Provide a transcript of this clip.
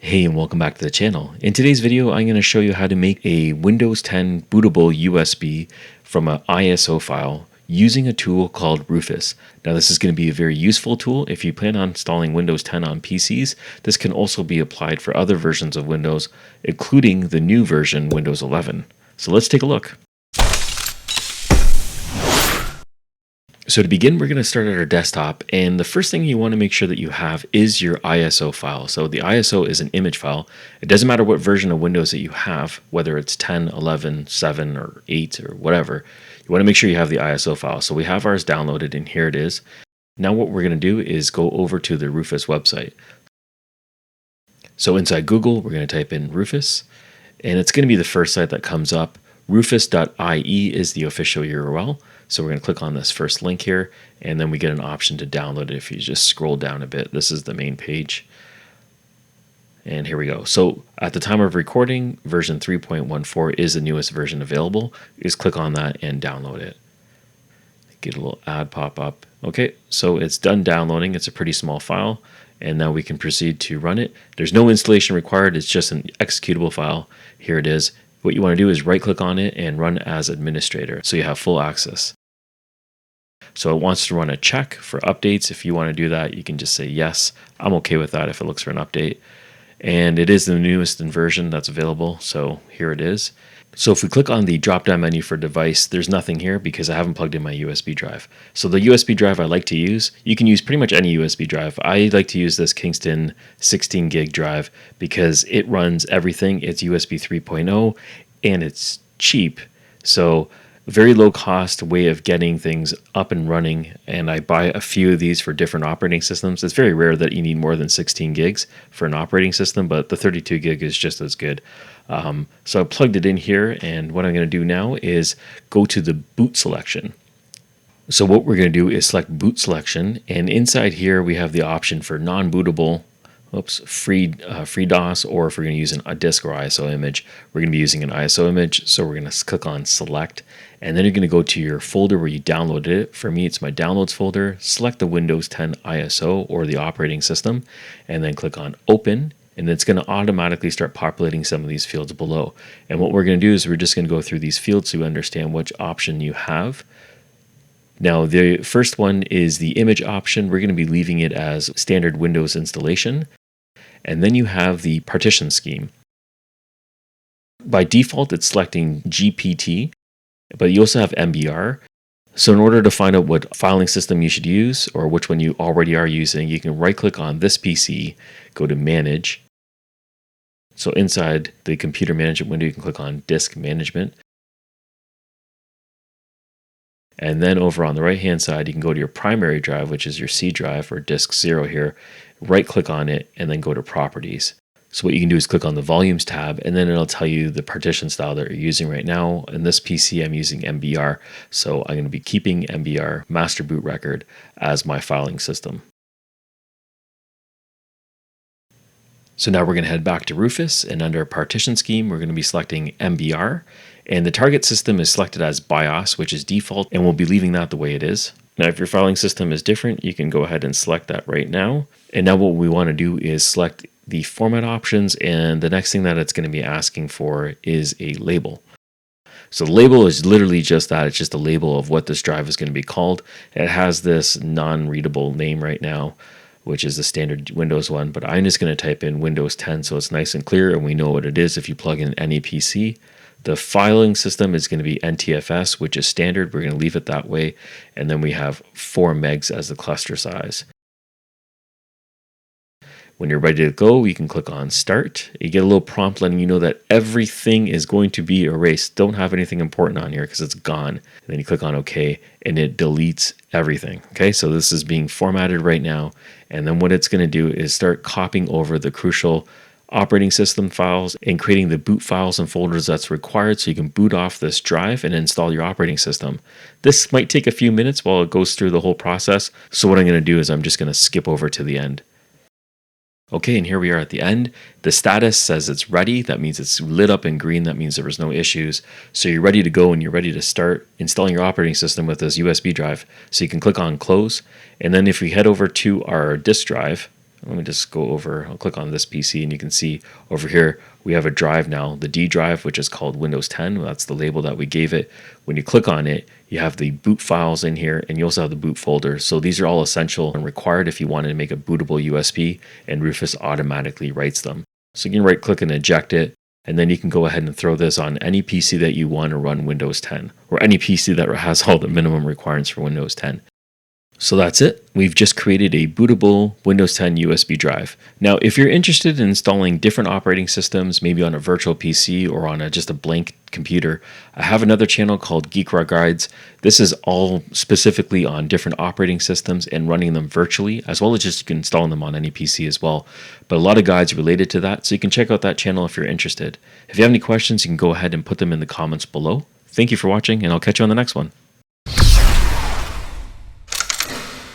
Hey, and welcome back to the channel. In today's video, I'm going to show you how to make a Windows 10 bootable USB from an ISO file using a tool called Rufus. Now, this is going to be a very useful tool if you plan on installing Windows 10 on PCs. This can also be applied for other versions of Windows, including the new version, Windows 11. So let's take a look. So to begin, we're going to start at our desktop, and the first thing you want to make sure that you have is your ISO file. So the ISO is an image file. It doesn't matter what version of Windows that you have, whether it's 10, 11, 7, or 8, or whatever. You want to make sure you have the ISO file. So we have ours downloaded, and here it is. Now what we're going to do is go over to the Rufus website. So inside Google, we're going to type in Rufus, and it's going to be the first site that comes up. Rufus.ie is the official URL. So we're going to click on this first link here, and then we get an option to download it. If you just scroll down a bit, this is the main page. And here we go. So at the time of recording, version 3.14 is the newest version available. You just click on that and download it. Get a little ad pop up. Okay, so it's done downloading. It's a pretty small file, and now we can proceed to run it. There's no installation required. It's just an executable file. Here it is. What you want to do is right click on it and run as administrator so you have full access. So it wants to run a check for updates. If you want to do that, you can just say yes. I'm okay with that if it looks for an update. And it is the newest version that's available, so here it is. So if we click on the drop-down menu for device, there's nothing here because I haven't plugged in my USB drive. So the USB drive I like to use, you can use pretty much any USB drive. I like to use this Kingston 16 gig drive because it runs everything. It's USB 3.0 and it's cheap. So very low cost way of getting things up and running, and I buy a few of these for different operating systems. It's very rare that you need more than 16 gigs for an operating system, but the 32 gig is just as good. So I plugged it in here, and what I'm going to do now is go to the boot selection. So what we're going to do is select boot selection, and inside here we have the option for non-bootable, free DOS, or if we're going to use a disk or ISO image. We're going to be using an ISO image, so we're going to click on select, and then you're going to go to your folder where you downloaded it. For me, it's my downloads folder. Select the Windows 10 ISO or the operating system, and then click on open, and it's going to automatically start populating some of these fields below. And what we're going to do is we're just going to go through these fields so you understand which option you have. Now, the first one is the image option. We're going to be leaving it as standard Windows installation. And then you have the partition scheme. By default, it's selecting GPT, but you also have MBR. So in order to find out what filing system you should use or which one you already are using, you can right-click on this PC, go to Manage. So inside the computer management window, you can click on Disk Management. And then over on the right-hand side, you can go to your primary drive, which is your C drive or disk 0 here. Right-click on it, and then go to Properties. So what you can do is click on the Volumes tab, and then it'll tell you the partition style that you're using right now. In this PC, I'm using MBR, so I'm going to be keeping MBR, Master Boot Record, as my filing system. So now we're going to head back to Rufus, and under Partition Scheme, we're going to be selecting MBR. And the target system is selected as BIOS, which is default, and we'll be leaving that the way it is. Now, if your filing system is different, you can go ahead and select that right now. And now what we want to do is select the format options, and the next thing that it's going to be asking for is a label. So the label is literally just that. It's just a label of what this drive is going to be called. It has this non-readable name right now, which is the standard Windows one, but I'm just going to type in Windows 10 so it's nice and clear and we know what it is if you plug in any PC. The filing system is going to be NTFS, which is standard. We're going to leave it that way. And then we have 4 megs as the cluster size. When you're ready to go, you can click on Start. You get a little prompt letting you know that everything is going to be erased. Don't have anything important on here because it's gone. And then you click on OK, and it deletes everything. Okay, so this is being formatted right now. And then what it's going to do is start copying over the crucial operating system files and creating the boot files and folders that's required so you can boot off this drive and install your operating system. This might take a few minutes while it goes through the whole process. So what I'm going to do is I'm just going to skip over to the end. Okay, and here we are at the end. The status says it's ready. That means it's lit up in green. That means there was no issues. So you're ready to go and you're ready to start installing your operating system with this USB drive. So you can click on Close. And then if we head over to our disk drive, Let me just go over, I'll click on this PC and you can see over here, we have a drive now, the D drive, which is called Windows 10. That's the label that we gave it. When you click on it, you have the boot files in here and you also have the boot folder. So these are all essential and required if you wanted to make a bootable USB, and Rufus automatically writes them. So you can right click and eject it. And then you can go ahead and throw this on any PC that you want to run Windows 10, or any PC that has all the minimum requirements for Windows 10. So that's it. We've just created a bootable Windows 10 USB drive. Now, if you're interested in installing different operating systems, maybe on a virtual PC or on just a blank computer, I have another channel called GEEKrar Guides. This is all specifically on different operating systems and running them virtually, as well as just installing them on any PC as well. But a lot of guides related to that, so you can check out that channel if you're interested. If you have any questions, you can go ahead and put them in the comments below. Thank you for watching, and I'll catch you on the next one.